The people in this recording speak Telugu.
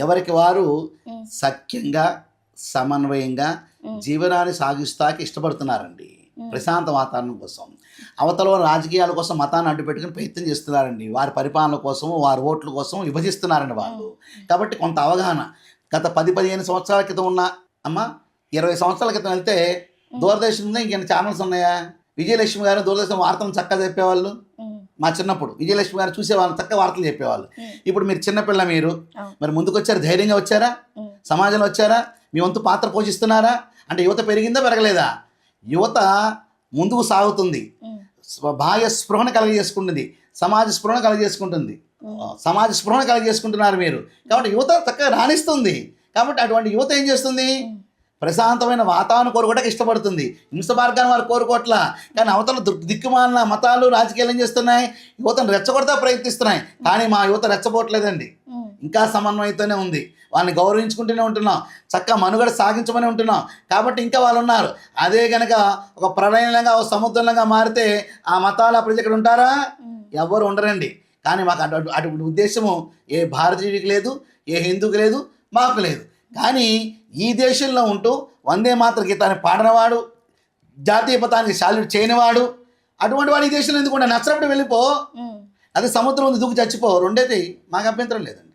ఎవరికి వారు ఉమ్, సఖ్యంగా సమన్వయంగా ఉమ్, జీవనాన్ని సాగిస్తాకి ఇష్టపడుతున్నారండి. ఉమ్, ప్రశాంత వాతావరణం కోసం. అవతల వారు రాజకీయాల కోసం మతాన్ని అడ్డుపెట్టుకుని ప్రయత్నం చేస్తున్నారండి. వారి పరిపాలన కోసం, వారి ఓట్ల కోసం విభజిస్తున్నారండి వాళ్ళు. కాబట్టి కొంత అవగాహన గత 10-15 సంవత్సరాల క్రితం ఉన్న అమ్మ 20 సంవత్సరాల క్రితం వెళ్తే దూరదర్శన్ ఉందా, ఇంకేమైనా ఛానల్స్ ఉన్నాయా? విజయలక్ష్మి గారు దూరదర్శన్ వార్తలను చక్కగా చెప్పేవాళ్ళు. ఉమ్, మా చిన్నప్పుడు విజయలక్ష్మి గారు చూసేవాళ్ళు, చక్కగా వార్తలు చెప్పేవాళ్ళు. ఉమ్, ఇప్పుడు మీరు చిన్నపిల్ల, మీరు అవును. మరి ముందుకు వచ్చారు, ధైర్యంగా వచ్చారా, ఉమ్, సమాజంలో వచ్చారా, మీ వంతు పాత్ర పోషిస్తున్నారా? అంటే యువత పెరిగిందా పెరగలేదా? యువత ముందుకు సాగుతుంది, ఉమ్, బాహ్య స్పృహను కలగజేసుకుంటుంది, సమాజ స్పృహను కలగజేసుకుంటుంది. సమాజ స్పృహను కలగజేసుకుంటున్నారు మీరు. కాబట్టి యువత చక్కగా రాణిస్తుంది. కాబట్టి అటువంటి యువత ఏం చేస్తుంది? ఉమ్, ప్రశాంతమైన వాతావరణం కోరుకోవడానికి ఇష్టపడుతుంది. హింస మార్గాన్ని వారు కోరుకోవట్లా. కానీ అవతల దిక్కుమాలిన మతాలు, రాజకీయాలు ఏం చేస్తున్నాయి? యువతను రెచ్చగొడతా ప్రయత్నిస్తున్నాయి. కానీ మా యువత రెచ్చగొట్టలేదండి. ఉమ్, ఇంకా సమన్వయంతోనే ఉంది. వాళ్ళని గౌరవించుకుంటూనే ఉంటున్నాం, చక్కగా మనుగడ సాగించమని ఉంటున్నాం. కాబట్టి ఇంకా వాళ్ళు ఉన్నారు. అదే కనుక ఒక ప్రళయంగా, ఒక సముద్రంగా మారితే ఆ మతాల ప్రజలు ఇక్కడ ఉంటారా? ఉమ్, ఎవ్వరు ఉండరండి. కానీ మాకు అటువంటి ఉద్దేశము ఏ భారతీయుడికి లేదు, ఏ హిందూకి లేదు, మాకు లేదు. కానీ ఈ దేశంలో ఉంటూ వందే మాతర గీతాన్ని పాడినవాడు, జాతీయ పతానికి శాల్యూట్ చేయనివాడు, అటువంటి వాడు ఈ దేశంలో ఎందుకు నచ్చినప్పుడు వెళ్ళిపో, ఉమ్. అది సముద్రం ఉంది దూకి చచ్చిపో, రెండేది మాకు అభ్యంతరం లేదండి.